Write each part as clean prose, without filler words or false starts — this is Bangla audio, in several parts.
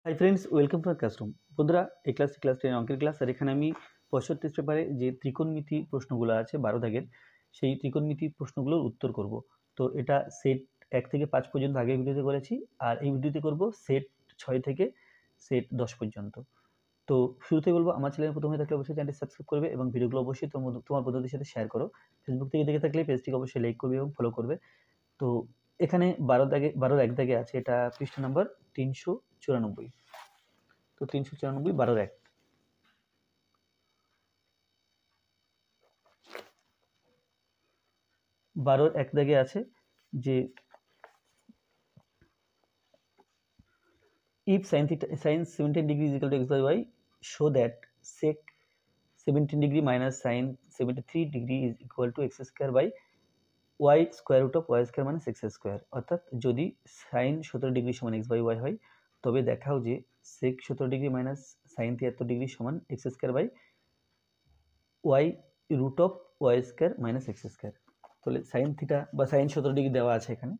Hi friends, welcome to our classroom. বন্ধুরা, এই ক্লাস 10 অঙ্কের ক্লাস। আর এখানে আমি 65 পেপারে যে ত্রিকোণমিতি প্রশ্নগুলো আছে 12 দাগের, সেই ত্রিকোণমিতি প্রশ্নগুলোর উত্তর করব। তো এটা সেট 1 থেকে 5 পর্যন্ত আগের ভিডিওতে করেছি, আর এই ভিডিওতে করব সেট 6 থেকে সেট 10 পর্যন্ত। তো শুরুতেই বলবো, আমার চ্যানেলে প্রথমে থাকলে অবশ্যই চ্যানেলটি সাবস্ক্রাইব করবে এবং ভিডিওগুলো অবশ্যই তোমার বন্ধুদের সাথে শেয়ার করো। ফেসবুক থেকে দেখে থাকলে পেজটিকে অবশ্যই লাইক করবে এবং ফলো করবে। তো এখানে 12 এক দাগে আছে, এটা পৃষ্ঠা নাম্বার 394। তো 394 12 এক 12 এক দাগে আছে যে if sin 17 degree is equal to x by y, show that sec 17 degree minus sin 73 degree is equal to x square by y square root of y square minus x square। অর্থাৎ যদি sin 17 ডিগ্রি সমান x by y হয়, তবে দেখাও যে sec 17 degree minus sin 73 degree সমান x square by y root of y square minus x square. তাহলে sin থিটা বা sin 17 ডিগ্রি দেওয়া আছে, এখানে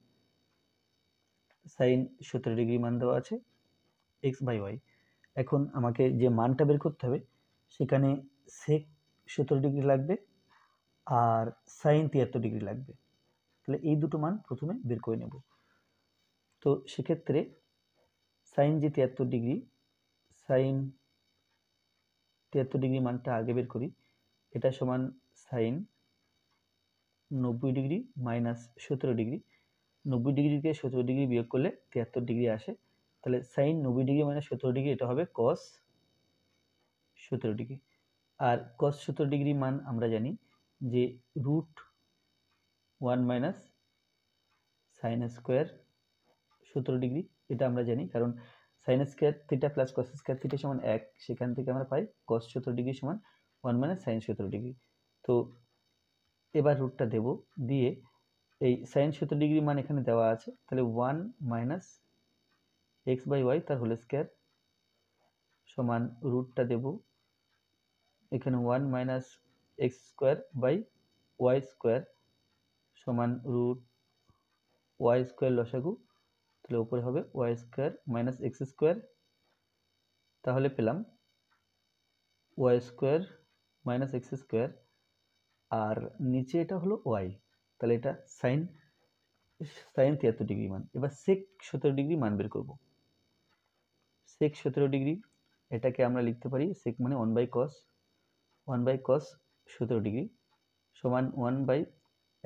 sin 17 ডিগ্রি মান দেওয়া আছে x বাই y। এখন আমাকে যে মানটা বের করতে হবে, সেখানে sec 17 ডিগ্রি লাগবে আর sin 73 ডিগ্রি লাগবে। তাহলে এই দুটো মান প্রথমে বের করে নেব। তো সেক্ষেত্রে sin যে 73 ডিগ্রি, sin 73 ডিগ্রি মানটা আগে বের করি। এটা সমান sin 90 degree minus 17 degree. 90 degree থেকে 17 ডিগ্রি বিয়োগ করলে 73 ডিগ্রি আসে। তাহলে sin 90 ডিগ্রি মাইনাস 17 ডিগ্রি, এটা হবে cos 17 ডিগ্রি। আর cos 17 ডিগ্রি মান আমরা জানি যে root 1 minus sine square 17 degree. এটা আমরা জানি, কারণ sine square theta plus cos square theta সমান 1, সেখান থেকে আমরা পাই cos 17 ডিগ্রি সমান 1 মাইনাস সাইন 17 ডিগ্রি। তো এবার রুটটা দেব, দিয়ে এই সাইন 17 ডিগ্রি মান এখানে দেওয়া আছে, তাহলে 1 মাইনাস এক্স বাই ওয়াই তার হোল স্কোয়ার সমান রুটটা দেব এখানে 1 minus x square by y square সমান রুট ওয়াই স্কোয়ার লসাগু। তাহলে উপরে হবে y square minus x square. তাহলে পেলাম y square minus x square, আর নিচে এটা হলো ওয়াই। তাহলে এটা সাইন 73 ডিগ্রি মান। এবার সেক 17 ডিগ্রি মান বের করব। সেক 17 ডিগ্রি, এটাকে আমরা লিখতে পারি সেক মানে 1 বাই কস 17 ডিগ্রি সমান 1 বাই,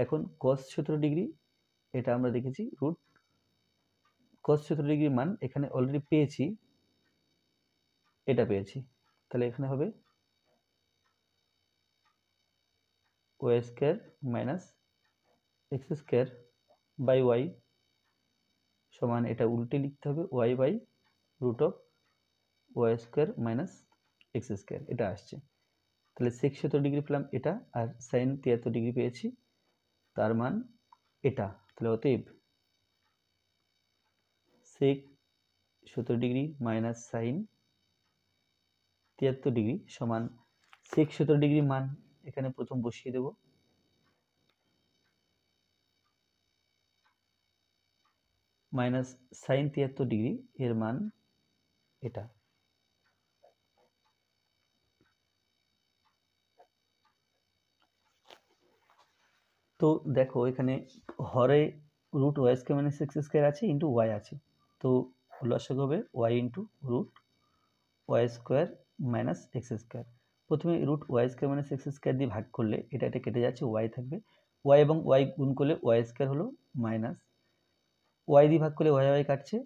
এখন cos 17 ডিগ্রি এটা আমরা দেখেছি রুট cos 17 ডিগ্রি মান এখানে অলরেডি পেয়েছি, এটা পেয়েছি। তাহলে এখানে হবে y square minus x square by y সমান, এটা উল্টে লিখতে হবে y by root of y square minus x square. এটা আসছে। তাহলে সেক 17 ডিগ্রি পেলাম এটা, আর সাইন 73 ডিগ্রি পেয়েছি, তার মান এটা। তাহলে অতএব সেক 17 ডিগ্রি মাইনাস সাইন 73 ডিগ্রি সমান সেক 17 ডিগ্রি মান এখানে প্রথম বসিয়ে দেব, মাইনাস সাইন 73 ডিগ্রি এর মান এটা। তো দেখো এখানে হরে root y square minus x square আছে, ইন্টু ওয়াই আছে। তো লসাগু হবে y into root y square minus x square. প্রথমে root y square minus x square দিয়ে ভাগ করলে এটা কেটে যাচ্ছে, ওয়াই থাকবে। ওয়াই এবং ওয়াই গুণ করলে ওয়াই স্কোয়ার হলো মাইনাস ওয়াই দিয়ে ভাগ করলে ওয়াই ওয়াই কাটছে।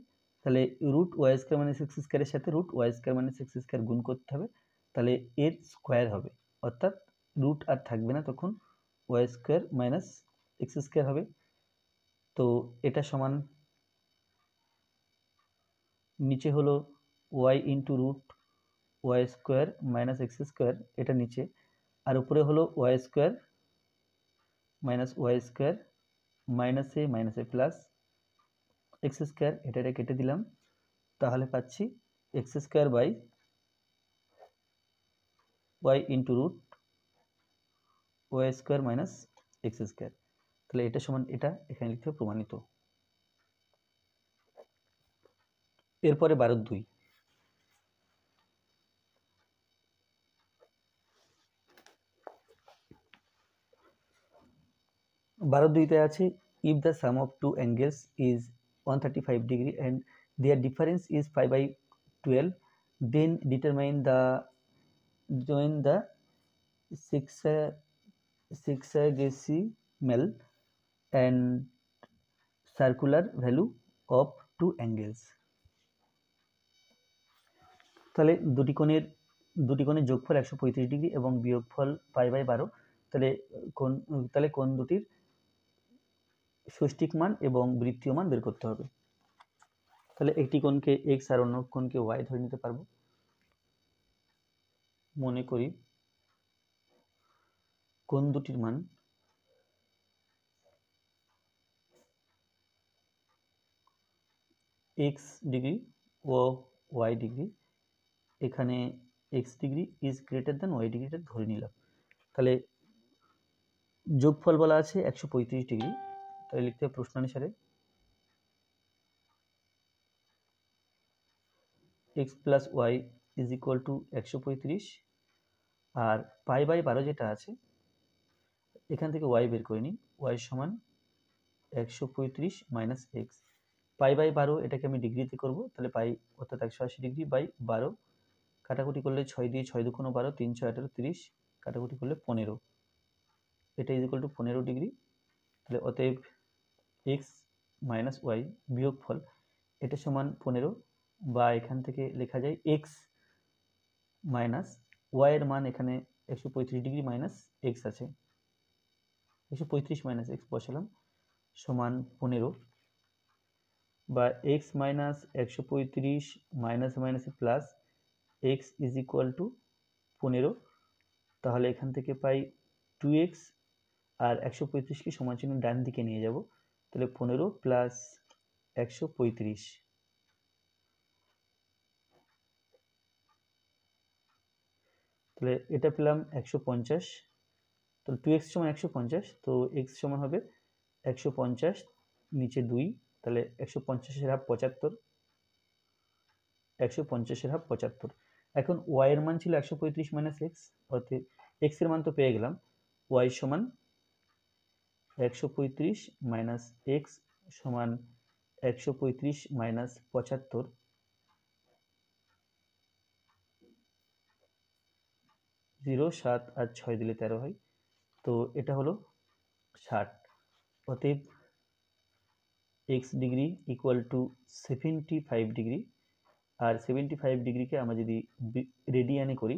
তাহলে root y square minus x স্কোয়ারের সাথে root y square minus x square গুণ করতে হবে, তাহলে এর স্কোয়ার হবে, অর্থাৎ রুট আর থাকবে না, তখন y square minus x square হবে। তো এটা সমান নিচে হলো y into root y square minus x square, এটা নিচে, আর উপরে হলো ওয়াই স্কোয়ার মাইনাসে প্লাস এক্স স্কোয়ার, এটা কেটে দিলাম। তাহলে পাচ্ছি x square by y into root y square minus x square. তাহলে এটা সমান এটা, এখানে লিখতে হবে প্রমাণিত। এরপরে 12 2 12 আছে if the sum of two angles is 135 degree and their difference is 5/12, then determine the sexagesimal and circular value of two angles. তাহলে দুটি কোণের যোগফল 135 ডিগ্রি এবং বিয়োগফল π/12, তাহলে কোণ দুটির ষষ্ঠিক মান এবং বৃত্তীয় মান বের করতে হবে। তাহলে একটি কোণকে x আর অন্য কোণকে y ধরে নিতে পারবো। মনে করি কোণ দুটির মান x ডিগ্রি ও y ডিগ্রি, এখানে x degree is greater than y ডিগ্রিটা ধরে নিলাম। তাহলে যোগফল বলা আছে 135 ডিগ্রি, তাহলে লিখতে হবে প্রশ্নানুসারে x plus y is equal two 135, আর π/12 যেটা আছে এখান থেকে y বের করে নিই, y সমান 135 মাইনাস x। π/12 এটাকে আমি ডিগ্রিতে করব, তাহলে পাই অর্থাৎ 180 ডিগ্রি বাই 12, কাটাকুটি করলে 6 দিয়ে 6 দুগুণ 12, 3 6 18, 30, কাটাকুটি করলে 15, এটা ইজ ইকুয়াল টু 15 ডিগ্রি। তাহলে অতএব x মাইনাস ওয়াই বিয়োগফল এটা সমান 15, বা এখান থেকে লেখা যায় x মাইনাস ওয়াই এর মান এখানে 135 ডিগ্রি মাইনাস x আছে, 135 মাইনাস x বসালাম সমান 15, বা x মাইনাস 135 মাইনাস মাইনাসে plus x is equal two 15, তাহলে এখান থেকে পাই 2x আর 135কে সমান চিহ্ন ডান দিকে নিয়ে যাব, তাহলে 15 প্লাস 135, তাহলে এটা পেলাম 150, তাহলে 2x সমান 150, তো x সমান হবে 150 নিচে 2, তাহলে 150-এর হাফ 75, 150-এর হাফ 75। এখন y এর মান ছিল 135 মাইনাস x, অর্থাৎ x এর মান তো পেয়ে গেলাম, y সমান 135 মাইনাস x সমান 135 মাইনাস 75, 0 7 আর 6 দিলে 13 হয়, তো এটা হলো 60। অতএব x degree equal to 75 degree, আর 75 ডিগ্রিকে আমরা যদি রেডিয়ানে করি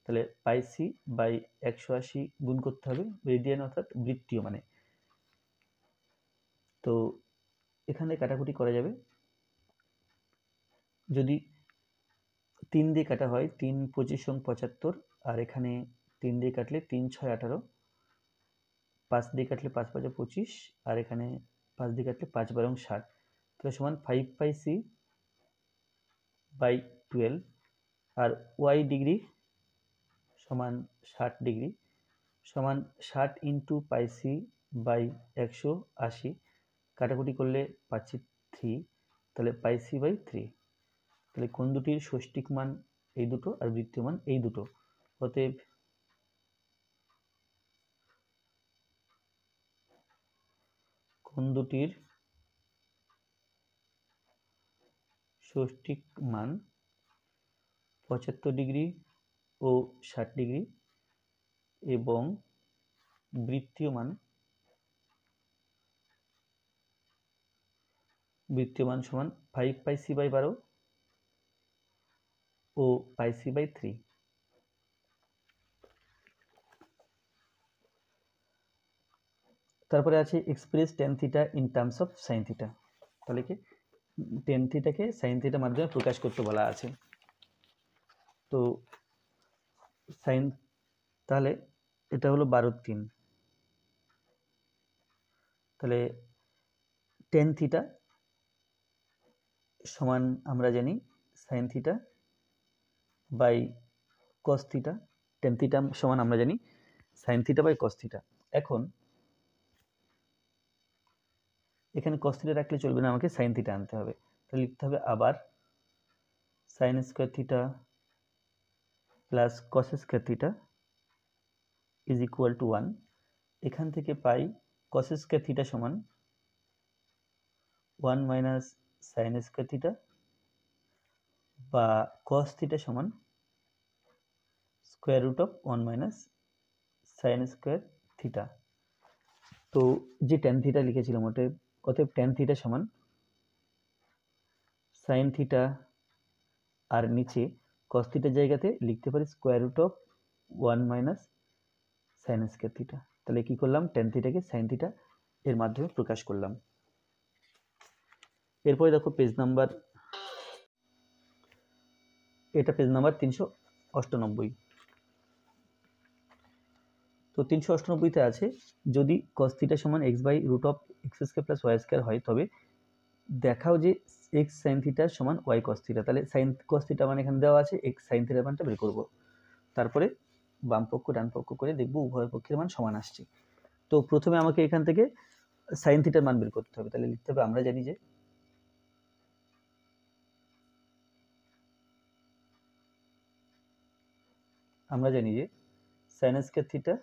তাহলে পাই/c বাই 180 গুণ করতে হবে রেডিয়ান অর্থাৎ বৃত্তীয় মানে। তো এখানে কাটাকুটি করা যাবে, যদি 3 দিয়ে কাটা হয় 3 25 75, আর এখানে 3 দিয়ে কাটলে 3 6 18, 5 দিয়ে কাটলে 5 5 25, আর এখানে 5 দিয়ে কাটলে 5 12 60, তাহলে সমান 5/c by 12, R y degree সমান 60 ডিগ্রি সমান 60 ইন্টু πc বাই 180, কাটাকুটি করলে পাচ্ছি 3, তাহলে πc বাই 3, তাহলে কোণ দুটির ষষ্ঠিক মান এই দুটো আর বৃত্তীয় মান এই দুটো, অতএব কোণ দুটির ষষ্ঠিক মান 75 ডিগ্রি ও 60 ডিগ্রি, এবং বৃত্তীয় মান সমান 5/c by 12 O πc by 3। তারপরে আছে express tan theta in terms of sin theta, তাহলে কি tan থিটাকে sin থিটার মাধ্যমে প্রকাশ করতে বলা আছে। তো sin, তাহলে এটা হলো 12/3, তাহলে tan থিটা সমান আমরা জানি sin theta by cos theta, tan theta সমান আমরা জানি sin theta by cos theta. এখন এখানে cos থিটা রাখলে চলবে না, আমাকে sin থিটা আনতে হবে, তাহলে লিখতে হবে আবার sin square theta plus cos square theta is equal to 1, এখান থেকে পাই কস স্কয়ার থিটা সমান 1 মাইনাস সাইন স্কয়ার থিটা বা কস থিটা সমান square root of 1 minus sine square theta. তো যে ট্যান থিটা লিখেছিলাম অতএব ট্যান থিটা সমান সাইন থিটা আর নিচে কস থিটার জায়গাতে লিখতে পারি square root of 1 minus sine square theta. তাহলে কি করলাম, ট্যান থিটাকে সাইন থিটা এর মাধ্যমে প্রকাশ করলাম। এরপরে দেখো পেজ নাম্বার, এটা পেজ নাম্বার 398। তো 398তে আছে যদি cos থিটা সমান x by root of x square plus y square হয় তবে দেখাও যে x sin থিটা সমান y cos থিটা। তাহলে sin cos থিটা মানে এখানে দেওয়া আছে, x sin থিটার মানটা বের করব। তারপরে বাম পক্ষ ডান পক্ষ করে দেখব উভয় পক্ষের মান সমান আসছে। তো প্রথমে আমাকে এখান থেকে sin থিটার মান বের করতে হবে। তাহলে লিখতে হবে আমরা জানি যে sin square theta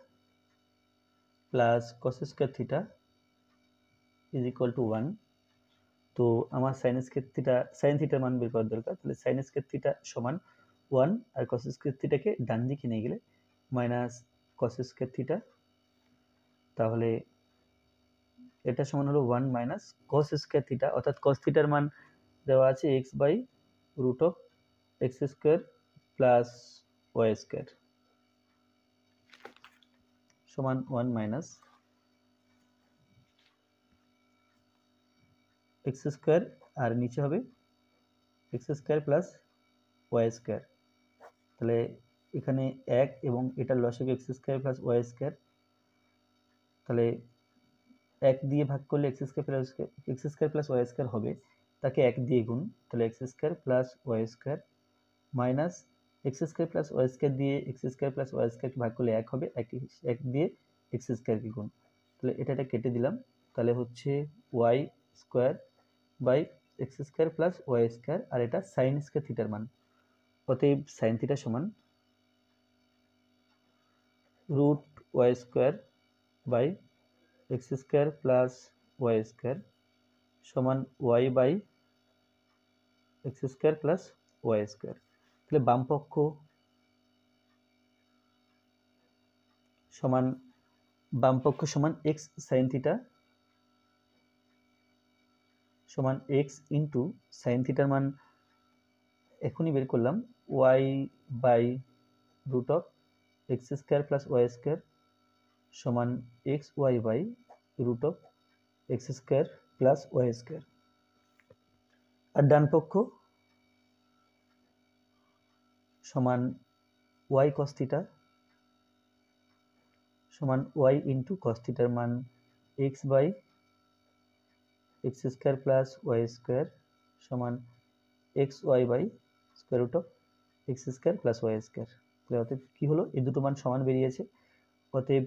plus cos square theta is equal to 1। তো আমার sin থিটার মান বের করার দরকার। তাহলে sin স্কয়ার থিটা সমান 1 আর cos স্কয়ার থিটাকে ডান দিকে নিয়ে গেলে মাইনাস cos স্কয়ার থিটা। তাহলে এটা সমান হলো 1 মাইনাস cos স্কয়ার থিটা, অর্থাৎ cos থিটার মান দেওয়া আছে x by root of x square plus y square সমান 1 মাইনাস এক্স স্কয়ার আর নিচে হবে x square plus y square. তাহলে এখানে 1 এবং এটার লসাগু x square plus y square. তাহলে 1 দিয়ে ভাগ করলে x square plus y square হবে, তাকে 1 দিয়ে গুণ, তাহলে x square plus y square minus x square plus y square দিয়ে এক্স স্কয়ার প্লাস ওয়াই স্কয়ারকে ভাগ করলে 1 হবে, 1 দিয়ে এক্স স্কয়ারকে গুণ। তাহলে এটা কেটে দিলাম, তাহলে হচ্ছে y square by x square plus y square, আর এটা সাইন স্কয়ার থিটার মান। অতএব সাইন থিটা সমান root y square by x square plus y square সমান y by x square plus y square. তাহলে বাম পক্ষ সমান এক্স সাইন থিটা সমান এক্স ইন্টু সাইন থিটার মান এখনই বের করলাম, y by root of x square plus y square সমান x y by root of x square plus y square. আর ডান পক্ষ সমান ওয়াই কস থিটা সমান ওয়াই ইন্টু কস থিটার মান x by x square plus y square সমান x y by square root of x square plus y square. তাহলে অতএব কি হলো, এই দুটো মান সমান বেরিয়েছে। অতএব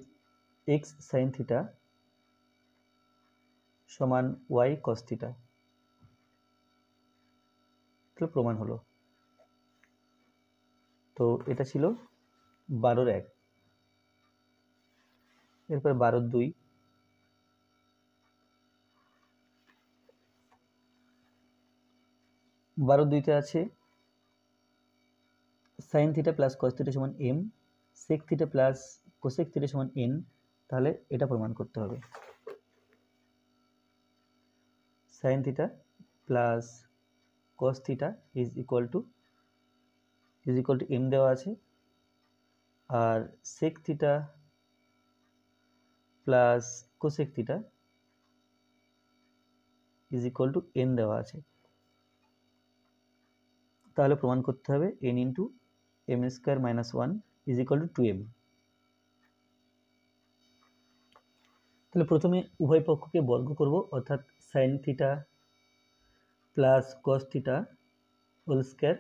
এক্স সাইন থিটা সমান ওয়াই কস থিটা। তাহলে প্রমাণ হলো। তো এটা ছিল 12-1। এরপর 12-2। 12-2তে আছে sine theta plus cos theta সমান m, sec theta plus cosec theta সমান এন। তাহলে এটা প্রমাণ করতে হবে। Sine theta plus cos theta is equal to m দেওয়া আছে, আর sec theta plus cosec theta is equal to n দেওয়া আছে। তাহলে প্রমাণ করতে হবে n into m square minus 1 is equal to 2m। তাহলে প্রথমে উভয় পক্ষকে বর্গ করব, অর্থাৎ sine theta plus cos theta whole square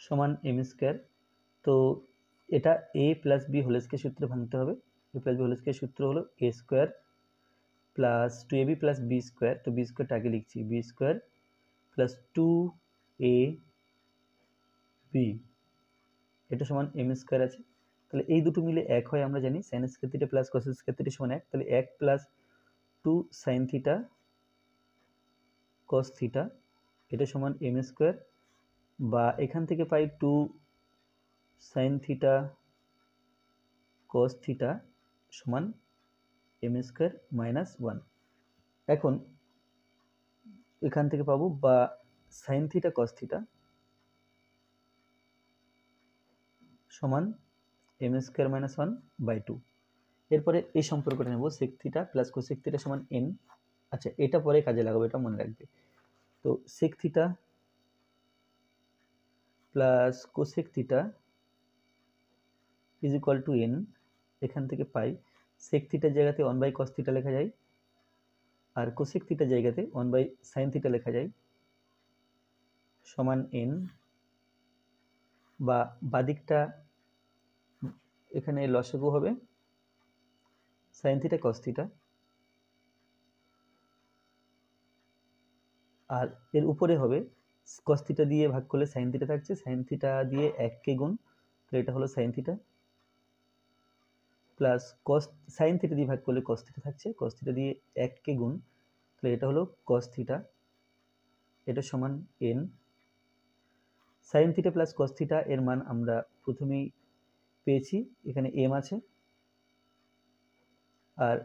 সমান এম স্কয়ার। তো এটা a plus b whole square সূত্রে ভাঙতে হবে। A plus b whole square সূত্র হলো a square plus 2ab plus b square. তো বি স্কয়ারটা আগে লিখছি, বি স্কয়ার প্লাস 2ab, এটা সমান এম স্কয়ার আছে। তাহলে এই দুটো মিলে 1 হয় আমরা জানি, sin square theta plus cos square theta সমান 1। তাহলে 1 plus 2 sin theta cos theta এটা সমান m স্কয়ার, বা এখান থেকে পাই 2 sin থিটা cos থিটা সমান m স্কয়ার মাইনাস 1। এখন এখান থেকে পাবো বা sin থিটা cos থিটা সমান m স্কয়ার মাইনাস 1/2। এরপরে এই সম্পর্কটা নেব, sec theta plus cosec theta সমান n। আচ্ছা, এটা পরে কাজে লাগাবো, এটা মনে রাখবে। তো sec theta plus cosec theta is equal to n। এখান থেকে পাই sec থিটার জায়গাতে 1/cos থিটা লেখা যায়, আর cosec থিটার জায়গাতে 1/sin থিটা লেখা যায় সমান n, বা বাদিকটা এখানে লসাগু হবে sin থিটা cos থিটা, আর এর উপরে হবে cos থিটা দিয়ে ভাগ করলে sin থিটা থাকছে, sin থিটা দিয়ে 1 কে গুণ, তো এটা হলো sin theta, plus cos sin theta দিয়ে ভাগ করলে cos থিটা থাকছে, cos থিটা দিয়ে 1 কে গুণ, তাহলে এটা হলো cos থিটা, এটা সমান n। sin theta plus cos theta এর মান আমরা প্রথমেই পেয়েছি, এখানে m আছে, আর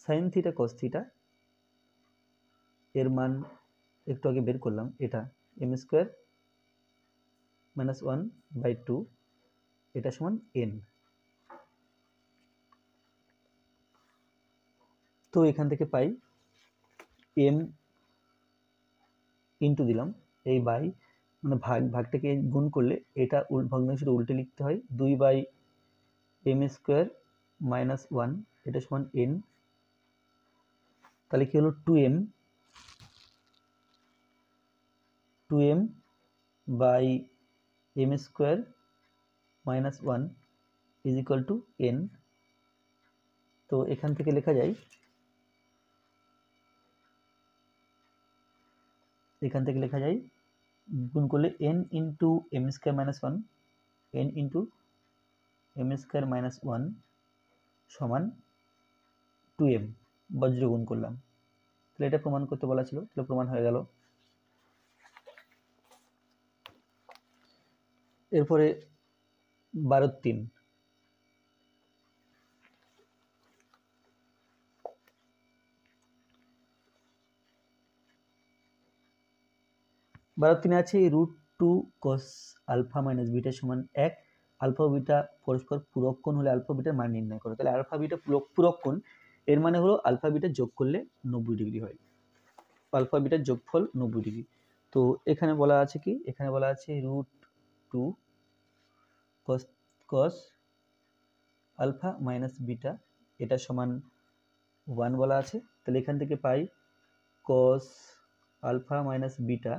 sin থিটা cos থিটা এর মান একটু আগে বের করলাম, এটা m স্কয়ার মাইনাস 1/2, এটা সমান n। তো এখান থেকে পাই m ইন্টু দিলাম এই বাই, মানে ভাগটাকে গুণ করলে এটা ভগ্নাংশটা উল্টে লিখতে হয়, 2/m স্কয়ার মাইনাস 1, এটা সমান n। তাহলে কি হলো 2m by m square minus 1 is equal to n। তো এখান থেকে লেখা যায়, গুণ করলে n into m square minus 1, n into m square minus 1 সমান 2m, বজ্র গুণ করলাম, তাহলে এটা প্রমাণ করতে বলা ছিল, তাহলে প্রমাণ হয়ে গেল। এরপরে 12/3, আছে √2 cos আলফা মাইনাস বিটা সমান 1। আলফা ও বিটা পরস্পর পূরক কোণ হলে আলফা বিটার মান নির্ণয় করো। তাহলে আলফা বিটা পূরক কোণ, এর মানে হলো আলফা বিটা যোগ করলে 90 ডিগ্রি হয়, আলফা বিটার যোগফল 90 ডিগ্রি। তো এখানে বলা আছে কি, এখানে বলা আছে √2 cos আলফা মাইনাস বিটা এটা সমান 1 বলা আছে। তাহলে এখান থেকে পাই cos আলফা মাইনাস বিটা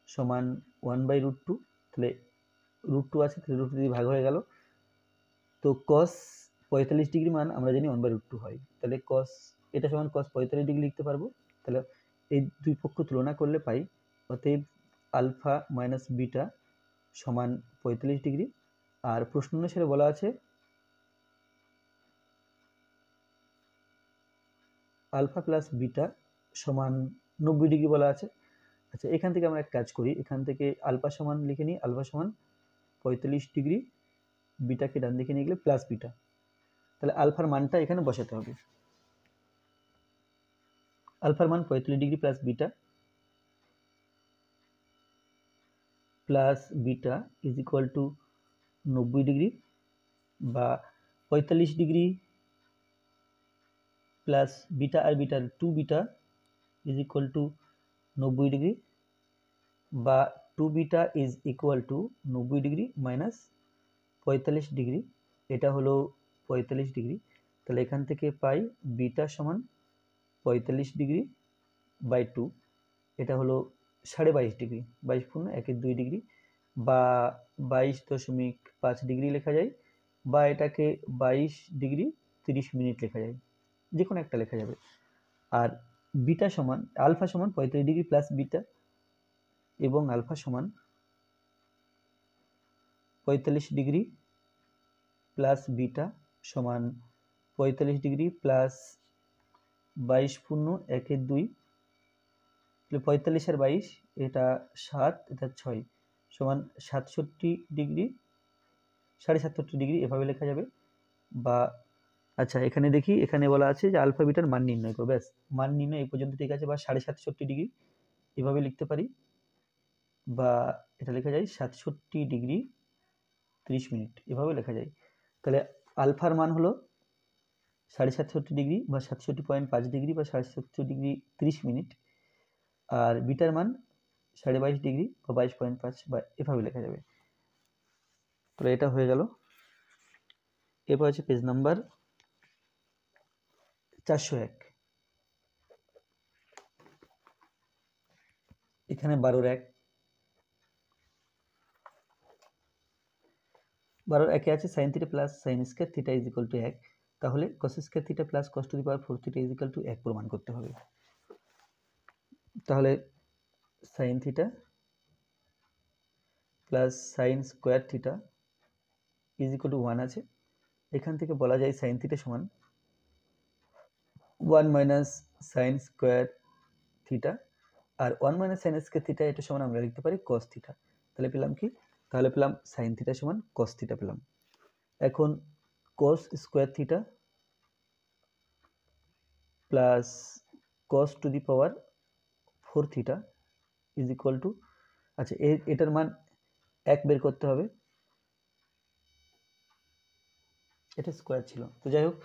সমান 1/√2, তাহলে √2 আছে, তাহলে √2 দিয়ে ভাগ হয়ে গেল। তো cos 45 ডিগ্রি মান আমরা জানি 1/√2 হয়, তাহলে cos এটা সমান cos 45 ডিগ্রি লিখতে পারবো। তাহলে এই দুই পক্ষ তুলনা করলে পাই, অতএব আলফা মাইনাস বিটা সমান 45 ডিগ্রি। আর প্রশ্ন অনুসারে বলা আছে আলফা প্লাস বিটা সমান 90 ডিগ্রি বলা আছে। আচ্ছা, এখান থেকে আমরা এক কাজ করি, এখান থেকে আলফা সমান লিখে নিই, আলফা সমান 45 ডিগ্রি, বিটাকে ডান দিকে নিয়ে গেলে প্লাস বিটা, তাহলে আলফার মানটা এখানে বসাতে হবে। আলফার মান 45 degree plus beta is equal to 90 degree, বা 45 ডিগ্রি প্লাস বিটা আর বিটার 2 beta is equal to 90 degree, বা 2 beta is equal to 90 degree minus 45 degree, এটা হলো 45 ডিগ্রি। তাহলে এখান থেকে পাই বিটা সমান 45 ডিগ্রি বাই 2, এটা হলো 22.5 ডিগ্রি, 22 পূর্ণ 1-2 ডিগ্রি, বা 22.5 ডিগ্রি লেখা যায়, বা এটাকে 22 ডিগ্রি 30 মিনিট লেখা যায়, যে কোনো একটা লেখা যাবে। আর বিটা সমান আলফা সমান 45 ডিগ্রি প্লাস বিটা, এবং আলফা সমান 45 ডিগ্রি প্লাস বিটা সমান 45 ডিগ্রি প্লাস 22 পূর্ণ 1/2, 45 আর 22 এটা 7 এটা 6 সমান 67 ডিগ্রি 67.5 ডিগ্রি এভাবে লেখা যাবে। বা আচ্ছা এখানে দেখি, এখানে বলা আছে যে আলফা বিটার মান নির্ণয় করো, ব্যাস মান নির্ণয় এই পর্যন্ত ঠিক আছে। বা 67.5 ডিগ্রি এভাবে লিখতে পারি, বা এটা লেখা যায় 67 ডিগ্রি 30 মিনিট এভাবে লেখা যায়। তাহলে আলফার মান হলো 67.5 ডিগ্রি বা 67.5 ডিগ্রি বা 67 ডিগ্রি 30 মিনিট, আর বিটার মান 22.5 ডিগ্রি বা 22.5 বা এভাবে লেখা যাবে। তাহলে এটা হয়ে গেল। এরপর আছে পেজ নাম্বার 401। এখানে 12 এর 1 আছে sine theta plus sign square theta is equal to 1, তাহলে কস square theta plus cos to the power 4 theta is equal to 1 প্রমাণ করতে হবে। তাহলে sine theta plus sign square theta is equal to 1 আছে। এখান থেকে বলা যায় সাইন থিটা সমান 1 মাইনাস সাইন স্কয়ার থিটা, আর 1 মাইনাস সাইন স্কয়ার থিটা এটা সমান আমরা লিখতে পারি কস থিটা। তাহলে পেলাম কি? তাহলে পেলাম সাইন থিটা সমান কস থিটা পেলাম। এখন কস square theta plus cos to the power 4 theta is equal two, আচ্ছা এটার মান 1 বের করতে হবে, এটা স্কয়ার ছিল। তো যাই হোক,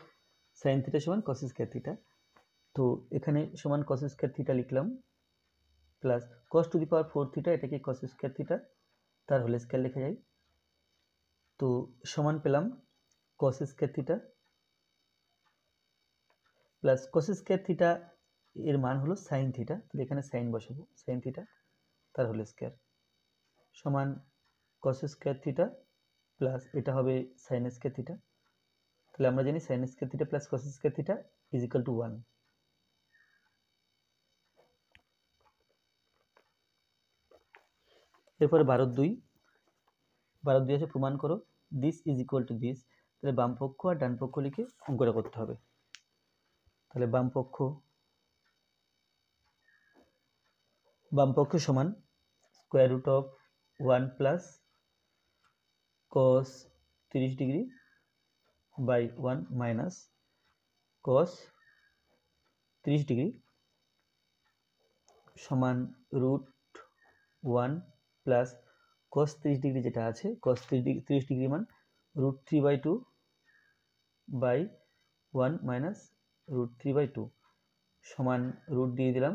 সাইন থিটা সমান কস স্কয়ার থিটা, তো এখানে সমান কস স্কয়ার থিটা লিখলাম plus cos to the power 4 theta, এটাকে কস স্কয়ার থিটা তার হোল স্কয়ার লেখা যায়। তো সমান পেলাম কস square theta plus cos square theta এর মান হলো সাইন থিটা, তাহলে এখানে সাইন বসাবো, সাইন থিটা তার হোল স্কয়ার সমান কস স্কয়ার থিটা প্লাস এটা হবে সাইন স্কয়ার থিটা। তাহলে আমরা জানি sign square theta plus cos square theta is equal to 1। এরপরে 12 আছে প্রমাণ করো this is equal to this. তাহলে বাম পক্ষ আর ডান পক্ষ লিখে অঙ্কটা করতে হবে। তাহলে বাম পক্ষ সমান square root of 1 plus cos 30 degree by 1 minus cos 30 degree সমান রুট 1 প্লাস কস 30 ডিগ্রি যেটা আছে, কস 30 ডিগ্রি মান রুট 3/2 বাই 1 মাইনাস রুট 3/2 সমান রুট দিয়ে দিলাম,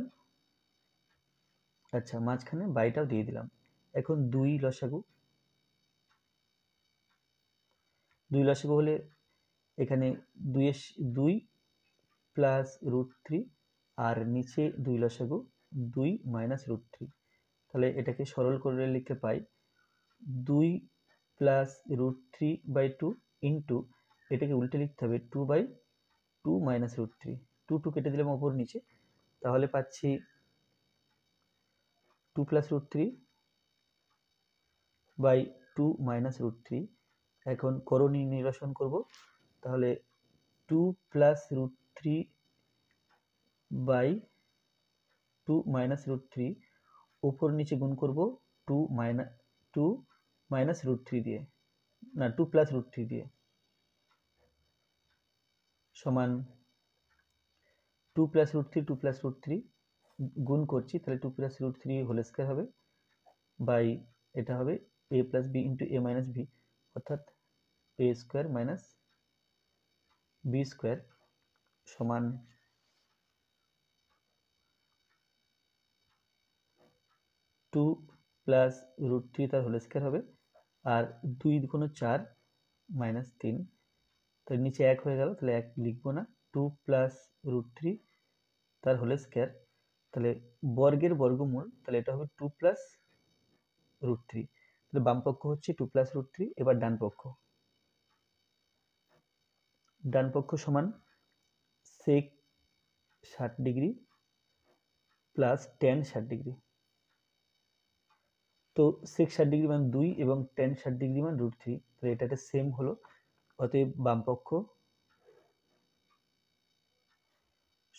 আচ্ছা মাঝখানে বাইটাও দিয়ে দিলাম। এখন 2 লসাগু হলে এখানে 2 প্লাস রুট 3 আর নিচে 2 লসাগু 2 মাইনাস রুট 3। তাহলে এটাকে সরল করে লিখতে পাই 2 প্লাস রুট 3/2 ইন্টু এটাকে উল্টে লিখতে হবে 2/2 মাইনাস রুট 3, 2 কেটে দিলাম ওপর নিচে, তাহলে পাচ্ছি 2 plus root 3 by 2 minus root 3। এখন করণীয় নিরসন করব, তাহলে 2 plus root 3 by 2 minus root 3 উপর নিচে গুণ করব 2 মাইনাস রুট 3 দিয়ে, না 2 প্লাস রুট 3 দিয়ে সমান 2 প্লাস রুট 3 গুণ করছি, তাহলে 2 প্লাস রুট 3 হোল স্কয়ার হবে বাই এটা হবে a plus B into A minus B, অর্থাৎ A square minus B square সমান 2 প্লাস রুট 3 তার হোল স্কয়ার হবে, আর 2 গুণ 4 মাইনাস 3, তাহলে নিচে 1 হয়ে গেল, তাহলে 1 লিখবো না, 2 প্লাস রুট 3 তার হোল স্কয়ার, তাহলে বর্গের বর্গমূল, তাহলে এটা হবে 2 প্লাস রুট 3। তাহলে বাম পক্ষ হচ্ছে 2 প্লাস রুট 3। এবার ডান পক্ষ সমান সেক 60 ডিগ্রি প্লাস টেন 60 ডিগ্রি। তো সেক 60 ডিগ্রি মান 2 এবং টেন 60 ডিগ্রি মান রুট 3, তাহলে এটা সেম হলো, অতএব বাম পক্ষ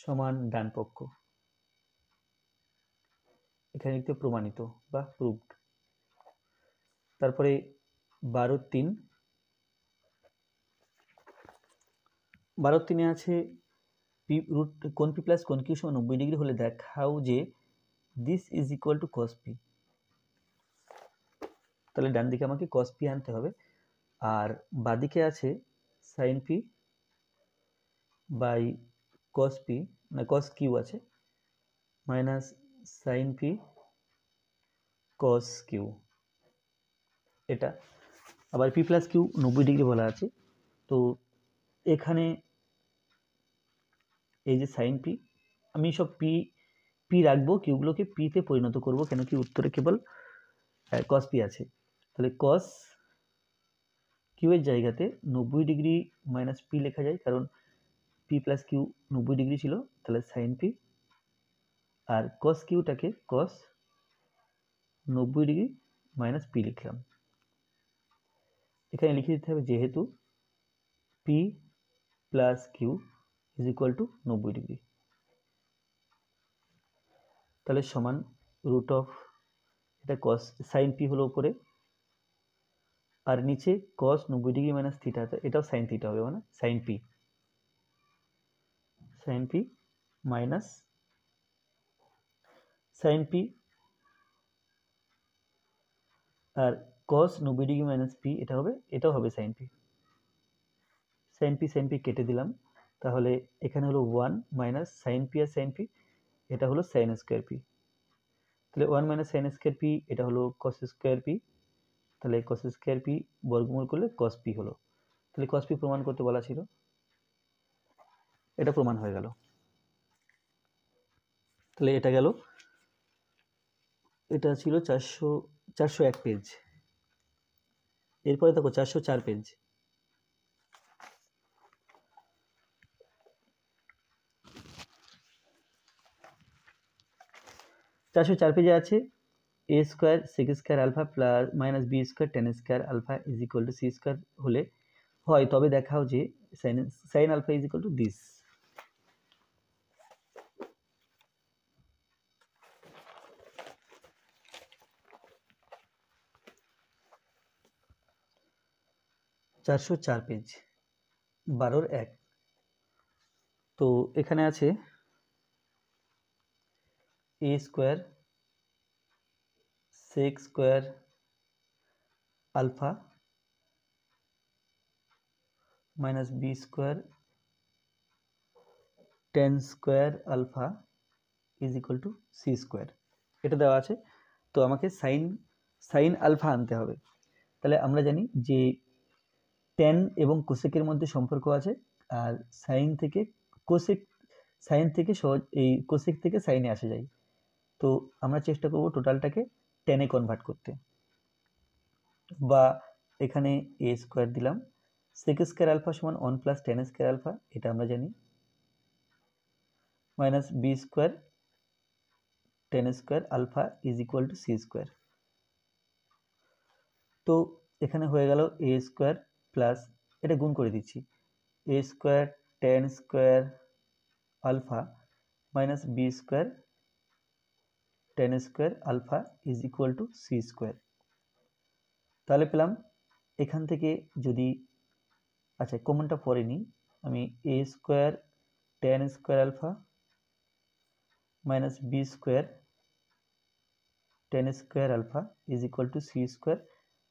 সমান ডান পক্ষ, এখানে লিখতে প্রমাণিত বা প্রুভড। তারপরে 12-3, 12-3 আছে কোণ পি প্লাস কোণ কিউ সমান 90 ডিগ্রি হলে দেখাও যে this is equal to cos P. তাহলে ডান দিকে আমাকে কস পি আনতে হবে, আর বাদিকে আছে sine P by cos P, না কস কিউ আছে, minus sine P cos Q. এটা আবার পি প্লাস কিউ 90 ডিগ্রি বলা আছে, তো এখানে এই যে সাইন পি, আমি সব পি রাখবো, কিউগুলোকে পিতে পরিণত করব, কেন কি উত্তরে কেবল কস পি আছে। তাহলে কস কিউ এর জায়গাতে 90 ডিগ্রি মাইনাস পি লেখা যায়, কারণ পি প্লাস কিউ 90 ডিগ্রি ছিল, তাহলে সাইন পি, আর কস কিউটাকে কস 90 ডিগ্রি মাইনাস পি লিখলাম। এখানে লিখে দিতে হবে যেহেতু P plus Q is equal to 90 degree, তাহলে সমান রুট অফ, এটা কস সাইন পি হলো উপরে, আর নিচে কস 90 ডিগ্রি মাইনাস থিটা, এটাও সাইন থিটা হবে, মানে sine p minus sine P, আর কস 90 ডিগ্রি মাইনাস পি এটা হবে, এটাও হবে সাইন পি কেটে দিলাম, তাহলে এখানে হলো 1 minus sine P R sign P, এটা হলো সাইন স্কোয়ার পি, তাহলে 1 মাইনাস সাইন স্কোয়ার পি এটা হলো কস স্কোয়ার পি, তাহলে কস স্কোয়ার পি বর্গমূল করলে কস পি হলো, তাহলে কস পি প্রমাণ করতে বলা ছিল, এটা প্রমাণ হয়ে গেল। তাহলে এটা গেল, এটা ছিল 401 পেজ। এরপরে দেখো 404 পেজ। 404 পেজে আছে a square sec square alpha plus minus B square tan square alpha is equal to C square হলে হয় তবে দেখাও যে sine alpha is equal to this. চারশো চার পেজ 12-1। তো এখানে আছে a square sec square alpha minus B square tan square alpha is equal to C square, এটা দেওয়া আছে। তো আমাকে সাইন আলফা আনতে হবে। তাহলে আমরা জানি যে টেন এবং কোসেকের মধ্যে সম্পর্ক আছে, আর সাইন থেকে সহজ এই কোসেক থেকে সাইনে আসা যায়। তো আমরা চেষ্টা করব টোটালটাকে টেনে কনভার্ট করতে, বা এখানে এ স্কোয়ার দিলাম, সেক স্কোয়ার আলফা সমান 1 প্লাস টেন স্কোয়ার আলফা, এটা আমরা জানি, minus B square tan square alpha is equal to C square. তো এখানে হয়ে গেল এ স্কোয়ার প্লাস, এটা গুণ করে দিচ্ছি, a square tan square alpha minus B square tan square alpha is equal to C square. তাহলে পেলাম এখান থেকে যদি, আচ্ছা কমনটা পরে নিই, আমি a square tan square alpha minus B square tan square alpha is equal to C square,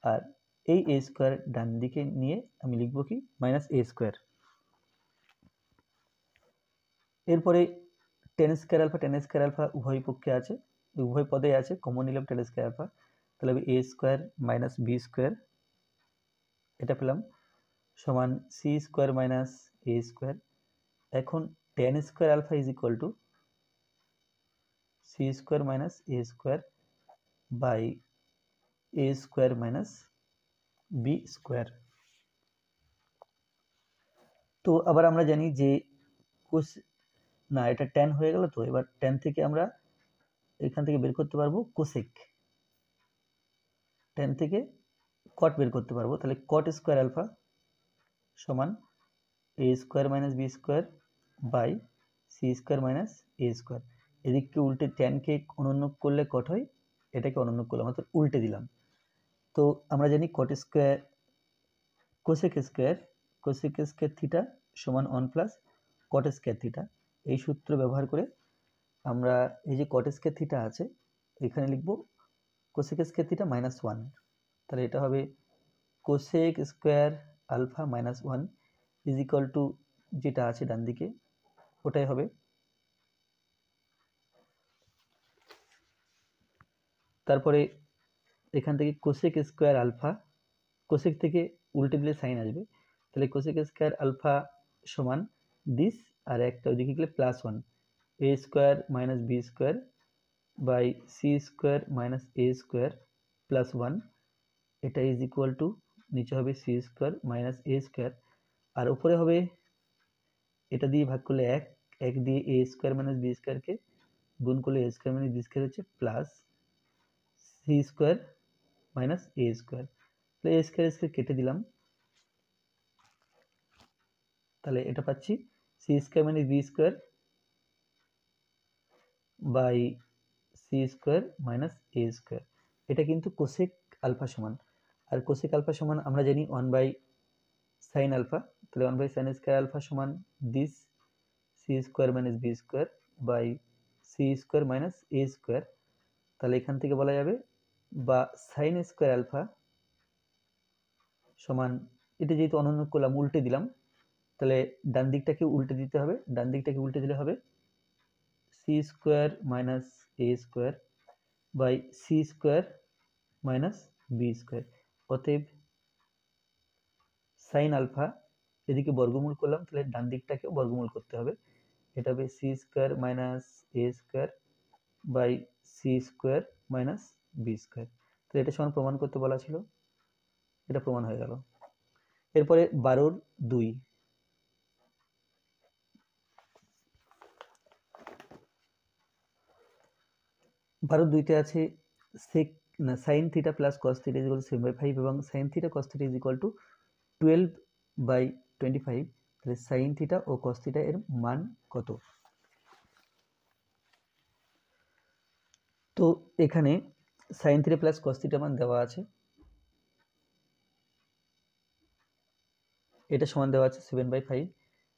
আর এই এ স্কোয়ার ডান দিকে নিয়ে আমি লিখব কি মাইনাস এ স্কোয়ার। এরপরে টেন স্কোয়ার আলফা উভয় পক্ষে আছে, উভয় পদে আছে, কমন নিলাম টেন স্কোয়ার আলফা, তাহলে A square minus B square, এটা পেলাম সমান সি স্কোয়ার মাইনাস এ স্কোয়ার। এখন tan square alpha is equal to C square minus A square by A square minus B square. তো আবার আমরা জানি যে না এটা টেন হয়ে গেল, তো এবার টেন থেকে আমরা এখান থেকে বের করতে পারবো কোসেক, টেন থেকে কট বের করতে পারবো, তাহলে কট স্কোয়ার আলফা সমান a square minus B square by C square minus A square. এদিককে উল্টে ট্যানকে অনুন্মুখ করলে কট হয়, এটাকে অনুন্মুখ করলাম অর্থাৎ উল্টে দিলাম। তো আমরা জানি cot square cosec square theta সমান 1 প্লাস কট স্কোয়ার থিটা। এই সূত্র ব্যবহার করে আমরা এই যে কট স্কোয়ার থিটা আছে এখানে লিখব কোসেক স্কোয়ার থিটা মাইনাস 1। তাহলে এটা হবে cosec square alpha minus 1 is equal to যেটা আছে ডান দিকে ওটাই হবে। তারপরে এখান থেকে কোসেক স্কোয়ার আলফা, কোসেক থেকে উল্টে দিলে সাইন আসবে, তাহলে কোসেক স্কোয়ার আলফা সমান দিস, আর একটা ওইদিকে গেলে plus 1 A square minus B square by C square minus A square plus 1, এটা ইজ ইকুয়াল টু নিচে হবে সি স্কোয়ার মাইনাস এ স্কোয়ার, আর উপরে হবে এটা দিয়ে ভাগ করলে 1 দিয়ে এ স্কোয়ার মাইনাস বি স্কোয়ারকে গুণ করলে A square minus B square হচ্ছে প্লাস সি স্কোয়ার মাইনাস এ স্কোয়ার। তাহলে এ স্কোয়ার স্কোয়ার কেটে দিলাম, তাহলে এটা পাচ্ছি C square minus B square by C square minus A square. এটা কিন্তু কোসেক আলফা সমান, আর কোসেক আলফা সমান আমরা জানি 1 বাই সাইন আলফা, তাহলে 1 বাই সাইন স্কোয়ার আলফা সমান this C square minus B square by C square minus A square. তাহলে এখান থেকে বলা যাবে বা সাইন স্কোয়ার আলফা সমান, এটা যেহেতু অনুন্মুখ করলাম উল্টে দিলাম, তাহলে ডান দিকটাকে উল্টে দিতে হবে, ডান দিকটাকে উল্টে দিলে হবে C square minus A square by C square minus B square. অতএব সাইন আলফা এদিকে বর্গমূল করলাম, তাহলে ডান দিকটাকে বর্গমূল করতে হবে, এটা হবে C square minus A square by C square minus B square. তো এটা সমান প্রমাণ করতে বলা ছিল, এটা প্রমাণ হয়ে গেল। এরপরে 12-2, বারো দুইতে আছে সেক না sign theta plus cos theta is equal two 7/5 এবং sine theta cos theta is equal two 12/25। তাহলে সাইন থিটা ও কস থিটা এর মান কত? তো এখানে sign theta plus cos theta মান দেওয়া আছে, এটা সমান দেওয়া আছে 7/5।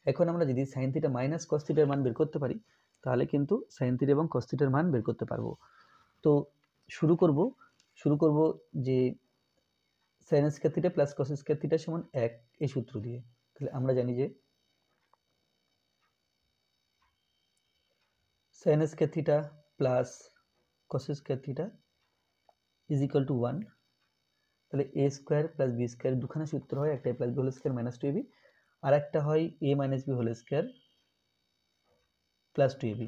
এখন আমরা যদি সাইন থিটা মাইনাস কস থিটার মান বের করতে পারি তাহলে কিন্তু সাইন থিটা এবং কস থিটার মান বের করতে পারবো। তো শুরু করব যে sine square theta plus cos square theta সমান 1 এই সূত্র দিয়ে। তাহলে আমরা জানি যে sine square theta plus cos square theta is equal to 1। তাহলে a square plus b square দুখানা সূত্র হয়, একটা plus b whole square minus 2ab, আর একটা হয় a minus b whole square plus 2ab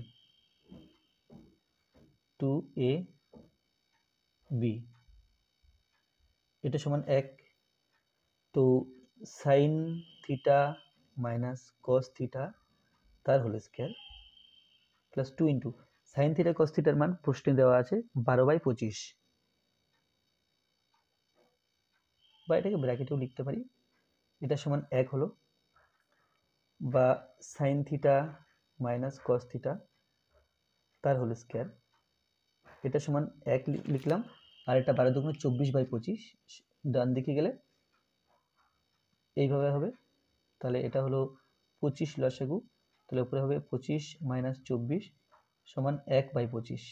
2ab, এটা সমান 1। তো sine theta minus cos theta তার whole square plus 2 into sine theta cos থিটার মান প্রশ্নে দেওয়া আছে 12/25, বা এটাকে ব্র্যাকেটেও লিখতে পারি, এটা সমান 1 হলো, বা sign theta minus cos theta তার হোল স্কয়ার, এটা সমান 1 লিখলাম, আর এটা 12 দুগুণে 24/25, ডান দিকে গেলে এইভাবে হবে, তাহলে এটা হলো 25 লসাগু, তাহলে উপরে হবে 25 মাইনাস 24 সমান 1/25।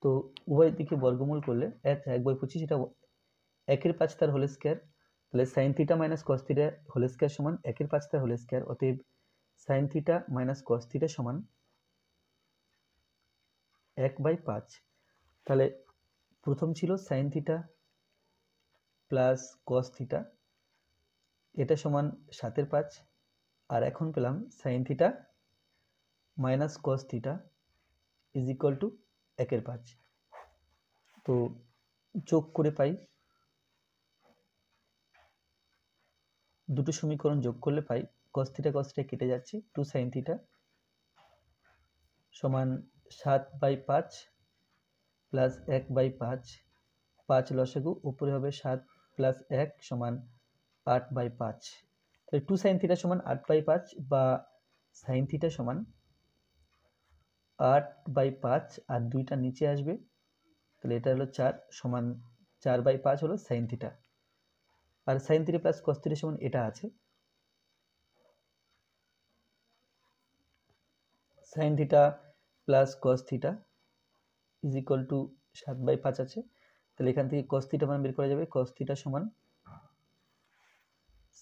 তো উভয় দিকে বর্গমূল করলে 1/25, এটা 1/5 তার হোল স্কয়ার, তাহলে sine theta minus cos theta whole square সমান 1/5 তার হোল স্কয়ার। অতএব sine theta minus cos theta সমান 1/5। তাহলে প্রথম ছিল sine theta plus cos theta, এটা সমান 7/5, আর এখন পেলাম sine theta minus cos theta is equal to 1/5। তো যোগ করে পাই, দুটো সমীকরণ যোগ করলে পাই কস থিটা কেটে যাচ্ছে, 2 সাইন থিটা সমান 7/5 প্লাস 1/5, 5 লসাগু, উপরে হবে 7 প্লাস 1 সমান 8/5, তাহলে 2 sin থিটা সমান 8/5 বা sin থিটা সমান 8/5 আর 2টা নিচে আসবে, তাহলে এটা হলো 4 সমান 4/5 হলো sin থিটা, আর sin theta plus cos theta সমান এটা আছে, sin theta plus cos theta is equal two 7/5 আছে, তাহলে এখান থেকে cos থিটা মান বের করা যাবে, cos থিটা সমান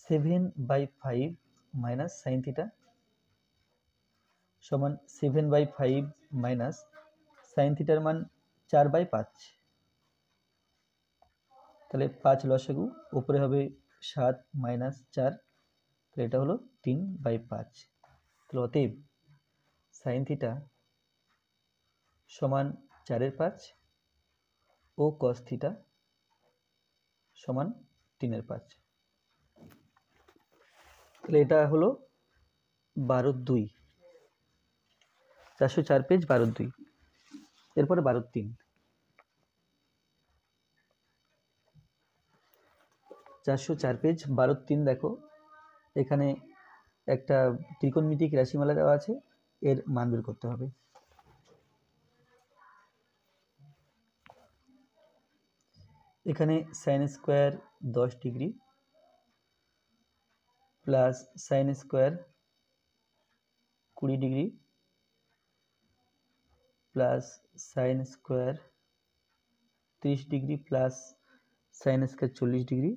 7/5 মাইনাস sin থিটা সমান 7/5 মাইনাস sin থিটার মান 4/5, তাহলে 5 লসাগু, উপরে হবে 7 মাইনাস 4, তাহলে এটা হলো 3/5, তাহলে অতএব sin থিটা সমান 4/5 ও cos থিটা সমান 3/5, তাহলে এটা হলো 12/2, 404 পেজ 12/2। এরপরে 12/3, 404 পেজ 12/3 দেখো, এখানে একটা ত্রিকোণমিতিক রাশিমালা দেওয়া আছে, এর মান বের করতে হবে। এখানে sin square 10 degree plus sin square 20 degree plus sin square 30 degree plus sin square 40 degree,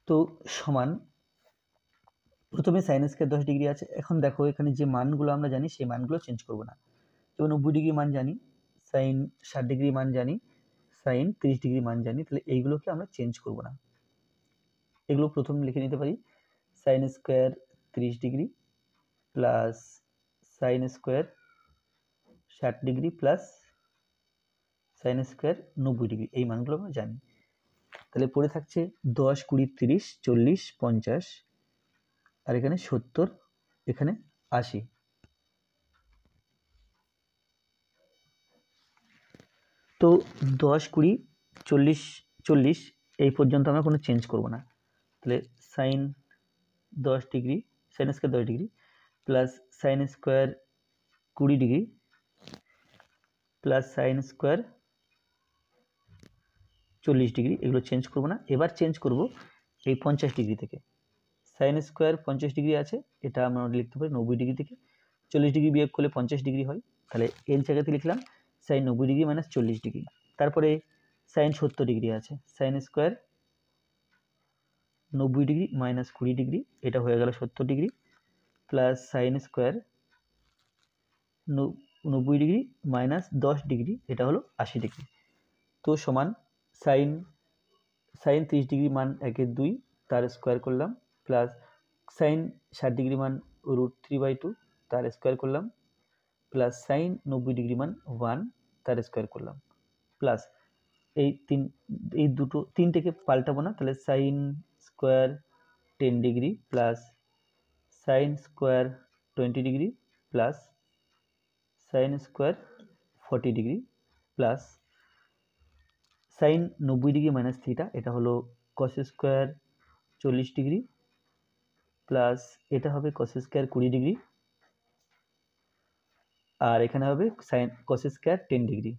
তো সমান প্রথমে sin স্কয়ার 10 ডিগ্রি আছে, এখন দেখো এখানে যে মানগুলো আমরা জানি সেই মানগুলো চেঞ্জ করব না, যেমন 90 ডিগ্রি মান জানি, sin 60 ডিগ্রি মান জানি, sin 30 ডিগ্রি মান জানি, তাহলে এইগুলোকে আমরা চেঞ্জ করব না, এগুলো প্রথম লিখে নিতে পারি, sin square 30 degree plus sin square 60 degree plus sin square 90 degree, এই মানগুলো আমরা জানি, তাহলে পড়ে থাকছে 10 20 30 40 50, আর এখানে 70, এখানে 80, তো 10 20 40 40 এই পর্যন্ত আমরা কোনো চেঞ্জ করব না, তাহলে sin 10 degree sin square 10 degree plus sin square 20 degree plus sin square 40 degree, এগুলো চেঞ্জ করব না, এবার চেঞ্জ করব এই 50 ডিগ্রি থেকে, sin স্কয়ার 50 ডিগ্রি আছে, এটা আমরা লিখতে পারি 90 ডিগ্রি থেকে 40 ডিগ্রি বিয়োগ করলে 50 ডিগ্রি হয়, তাহলে এর জায়গাতে লিখলাম sin 90 ডিগ্রি মাইনাস 40 ডিগ্রি, তারপরে sin 70 ডিগ্রি আছে, sin square 90 degree minus 20 degree, এটা হয়ে গেল 70 degree plus sin square 90 degree minus 10 degree, এটা হলো 80 ডিগ্রি, তো সমান sin 30 ডিগ্রি মান 1/2 তার স্কয়ার করলাম প্লাস sin 60 ডিগ্রি মান √3/2 তার স্কয়ার করলাম প্লাস sin 90 ডিগ্রি মান 1 তার স্কয়ার করলাম প্লাস এই দুটো তিনটেকে পাল্টাবো না, তাহলে sin square 10 degree plus sin square 20 degree plus sin square 40 degree plus sin 90 degree minus theta, এটা হলো cos স্কয়ার 40 ডিগ্রি প্লাস এটা হবে cos স্কয়ার 20 ডিগ্রি, আর এখানে হবে sin cos square 10 degree,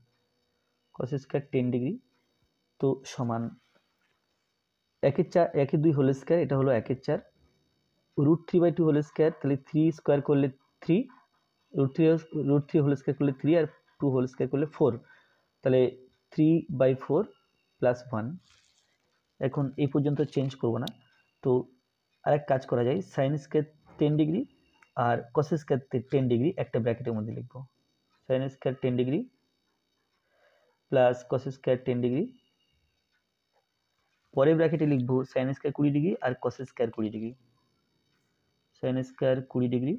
cos square 10 degree, তো সমান 1/4 1/2 হোল স্কয়ার, এটা হলো 1/4 √3/2 হোল স্কয়ার, তাহলে 3 স্কয়ার করলে 3, √3 হোল স্কয়ার করলে 3 আর 2 হোল স্কয়ার করলে 4, তাহলে 3/4 প্লাস 1, এখন এই পর্যন্ত চেঞ্জ করব না, তো আরেক কাজ করা যায়, sin স্কয়ার 10 ডিগ্রি আর cos স্কয়ার 10 ডিগ্রি একটা ব্র্যাকেটের মধ্যে লিখব, sin square 10 degree plus cos square 10 degree, পরের ব্র্যাকেটে লিখব sin স্কয়ার 20 ডিগ্রি আর cos square 20 degree, sine square 20 degree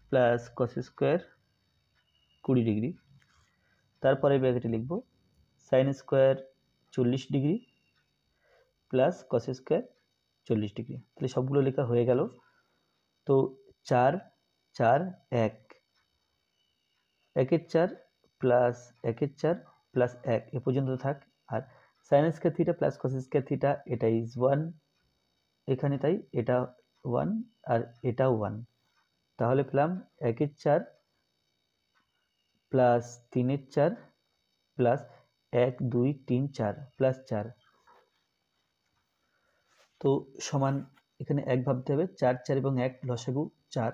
plus cos square 20 degree, তারপরে ব্র্যাকেটে লিখব sine square 40 degree plus cos square 40 degree. তাহলে সবগুলো লেখা হয়ে গেল। তো 4 4 1 1-এর 4 প্লাস 1-এর 4 প্লাস 1 এ পর্যন্ত থাক। আর sine square theta plus cos square theta এটা ইজ 1 এখানে, তাই এটা 1 আর এটাও 1। তাহলে পেলাম 1-এর 4 প্লাস 3-এর 4 প্লাস 1 2 3 4 প্লাস 4। তো সমান এখানে 1 ভাবতে হবে, 4 4 এবং 1 লসাগু 4,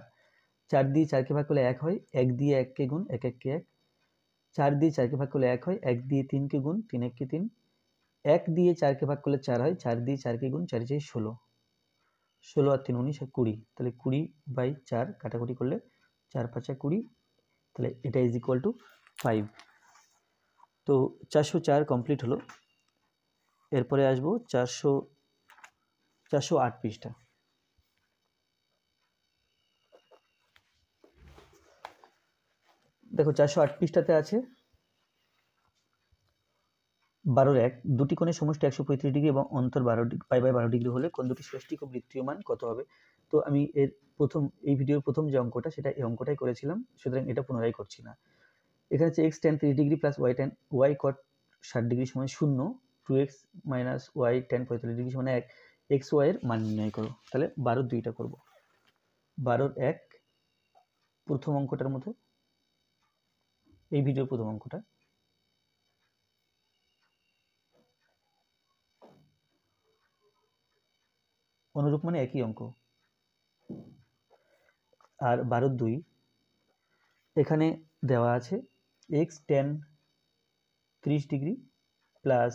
4 দিয়ে 4কে ভাগ করলে 1 হয়, 1 দিয়ে 1কে গুণ 1 1 কে 1, 4 দিয়ে 4কে ভাগ করলে 1 হয়, 1 দিয়ে 3কে গুণ 3 1 কে 3, 1 দিয়ে 4কে ভাগ করলে 4 হয়, 4 দিয়ে 4কে গুণ 4 4 16, 16 আর 3 19 আর 20, তাহলে 20/4 কাটাকুটি করলে 4 5 20, তাহলে এটা ইজ ইকুয়াল টু 5। তো 404 কমপ্লিট হলো। এরপরে আসবো 408 পৃষ্ঠা। দেখো 408 পৃষ্ঠাতে আছে 12-1 দুটি কোণের সমষ্টি 135 ডিগ্রি এবং অন্তর 12 ডিগ্রি হলে কোণ দুটি ষষ্ঠিক ও বৃত্তীয় মান কত হবে। তো আমি এই ভিডিওর প্রথম যে অঙ্কটা সেটা এই অঙ্কটাই করেছিলাম, সুতরাং এটা পুনরায় করছি না। এখানে হচ্ছে x tan 30 degree plus y cot 60 degree সমান 0, 2x minus y tan 45 degree সমান 1, xy এর মান নির্ণয় করো। তাহলে 12-2টা করব। 12-1 প্রথম অঙ্কটার মতো, এই ভিডিওর প্রথম অঙ্কটা। অনুরূপ মানে একই অঙ্ক। আর 12-2 এখানে দেওয়া আছে x tan 30 degree plus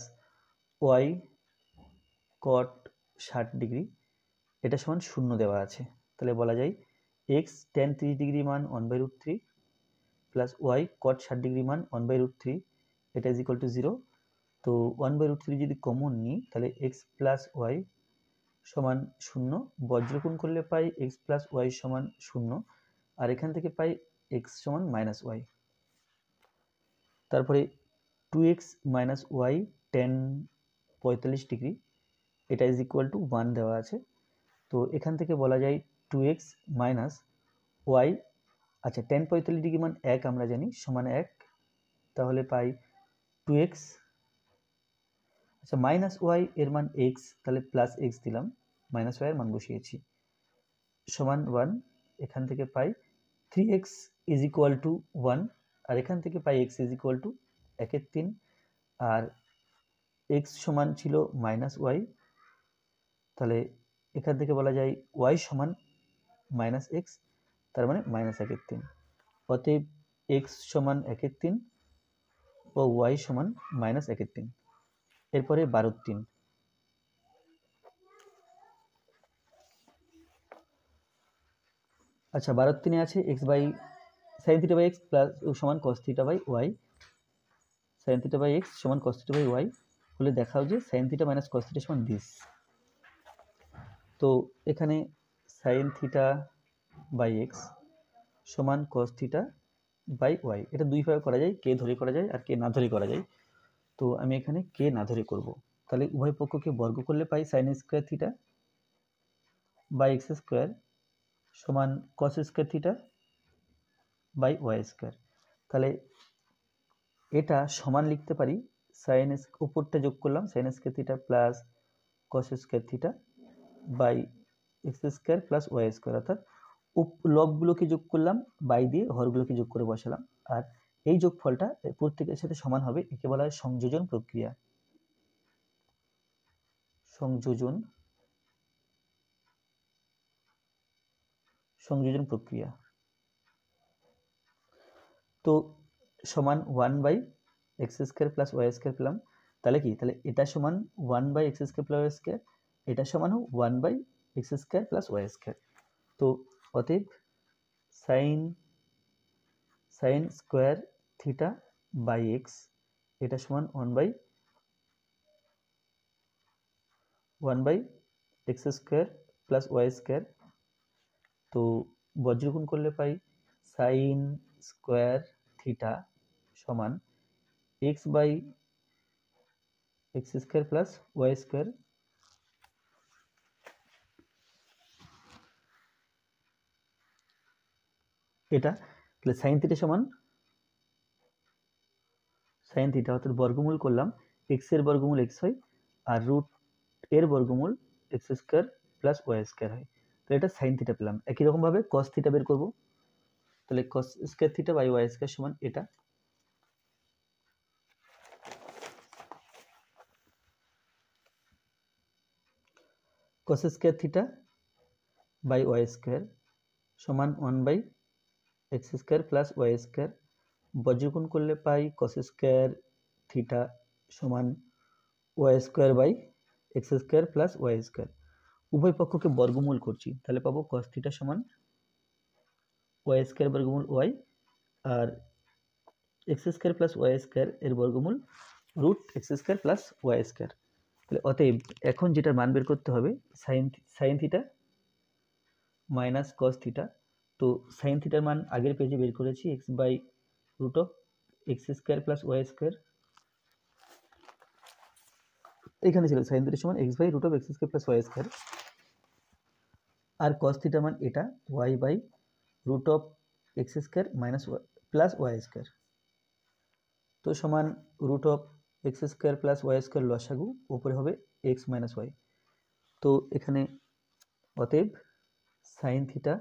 y cot 60 degree এটা সমান 0 দেওয়া আছে। তাহলে বলা যায় x tan 30 ডিগ্রি মান 1/√3 প্লাস y cot 60 ডিগ্রি মান 1/√3, এটা ইজ ইকুয়াল টু 0। তো 1/√3 যদি কমন নিই তাহলে x প্লাস y সমান 0, বজ্রগুণ করলে পাই x প্লাস y সমান 0, আর এখান থেকে পাই x সমান মাইনাস y। তারপরে 2x minus y tan 45 degree এটা ইজ ইকুয়াল টু 1 দেওয়া আছে। তো এখান থেকে বলা যায় 2x মাইনাস y, আচ্ছা tan 45 ডিগ্রি মান 1 আমরা জানি সমান 1, তাহলে পাই 2x, আচ্ছা মাইনাস y এর মান x, তাহলে প্লাস x দিলাম, মাইনাস y এর মান বসিয়েছি, সমান 1, এখান থেকে পাই 3x ইজ ইকুয়াল টু 1, আর এখান থেকে পাই x ইজ ইকুয়াল টু 1/3, আর x সমান ছিল মাইনাস y, তাহলে এখান থেকে বলা যায় y সমান মাইনাস x, তার মানে মাইনাস 1/3। অতএব x সমান 1/3 ও y সমান মাইনাস 1/3। এরপরে 12-3, আচ্ছা 12-3 আছে x by sine theta by x plus সমান cos theta by y, sine theta by x সমান কস থিটা বাই ওয়াই হলে দেখাও যে sine theta minus cos theta সমান দিস। তো এখানে সাইন থিটা বাই এক্স সমান কস থিটা বাই ওয়াই, এটা দুইভাবে করা যায়, কে ধরে করা যায় আর কে না ধরে করা যায়। তো আমি এখানে কে না ধরে করব। তাহলে উভয় পক্ষকে বর্গ করলে পাই sine square theta by x square সমান cos square theta by y square. তাহলে এটা সমান লিখতে পারি সাইন উপরটা যোগ করলাম sine square theta plus cos square theta by x square plus y square, অর্থাৎ লবগুলোকে যোগ করলাম বাই দিয়ে, হরগুলোকে যোগ করে বসালাম, আর এই যোগফলটা প্রত্যেকের সাথে সমান হবে, একে বলা হয় সংযোজন প্রক্রিয়া। সংযোজন প্রক্রিয়া। তো সমান 1/x square plus y square পেলাম। তাহলে কি, তাহলে এটা সমান 1/x square plus y square, এটা সমান 1/x square plus y square. তো অতএব sine square theta by x এটা সমান 1/x square plus y square তো বজ্রগুণ করলে পাই সাইন স্কোয়ার থিটা সমান x by x square plus y square. এটা তাহলে সাইন থিটা সমান সাইন থিটা অর্থাৎ বর্গমূল করলাম এক্স এর বর্গমূল এক্স হয় আর রুট এর বর্গমূল x square plus y square হয়। তাহলে এটা সাইন থিটা পেলাম। একই রকমভাবে কস থিটা বের করব। তাহলে cos square theta by y square সমান এটা। Cos square theta by y square সমান 1/x square plus y square. বজ্রগুণ করলে পাই কস স্কোয়ার থিটা সমান y square by x square plus y square. উভয় পক্ষকে বর্গমূল করছি, তাহলে পাবো কস থিটা সমান ওয়াই স্কোয়ার বর্গমূল ওয়াই আর x square plus y square এর বর্গমূল root x square plus y square. তাহলে অতএব এখন যেটার মান বের করতে হবে sine theta minus cos theta. তো সাইন থিটার মান আগের পেজে বের করেছি x by root of x square plus y square. এখানে ছিল সাইন থিটা সমান x by root of x square plus y square আর কস থিটার মান এটা y by root of x square minus plus y square. তো সমান root of x square plus y square লসাগু উপরে হবে এক্স মাইনাস ওয়াই। তো এখানে অতএব sine theta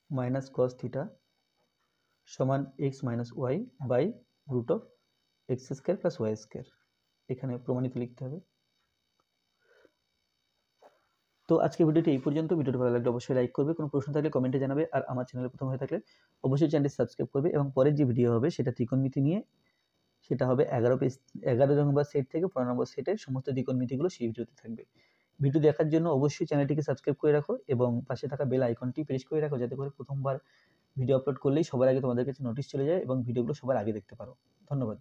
minus cos theta সমান x minus y by root of x square plus y square. এখানে প্রমাণিত লিখতে হবে। তো আজকে ভিডিওটি এই পর্যন্ত। ভিডিওটি ভালো লাগলে অবশ্যই লাইক করবে, কোনো প্রশ্ন থাকলে কমেন্টে জানাবে আর আমার চ্যানেলে প্রথম হয়ে থাকলে অবশ্যই চ্যানেলটি সাবস্ক্রাইব করবে এবং পরের যে ভিডিও হবে সেটা ত্রিকোণমিতি নিয়ে, সেটা হবে 11 নম্বর সেট থেকে 15 নম্বর সেটের সমস্ত ত্রিকোণমিতিগুলো সেই ভিডিওতে থাকবে। ভিডিও দেখার জন্য অবশ্যই চ্যানেলটিকে সাবস্ক্রাইব করে রাখো এবং পাশে থাকা বেল আইকনটি প্রেস করে রাখো যাতে করে প্রথমবার ভিডিও আপলোড করলেই সবার আগে তোমাদের কাছে নোটিশ চলে যায় এবং ভিডিওগুলো সবার আগে দেখতে পারো। ধন্যবাদ।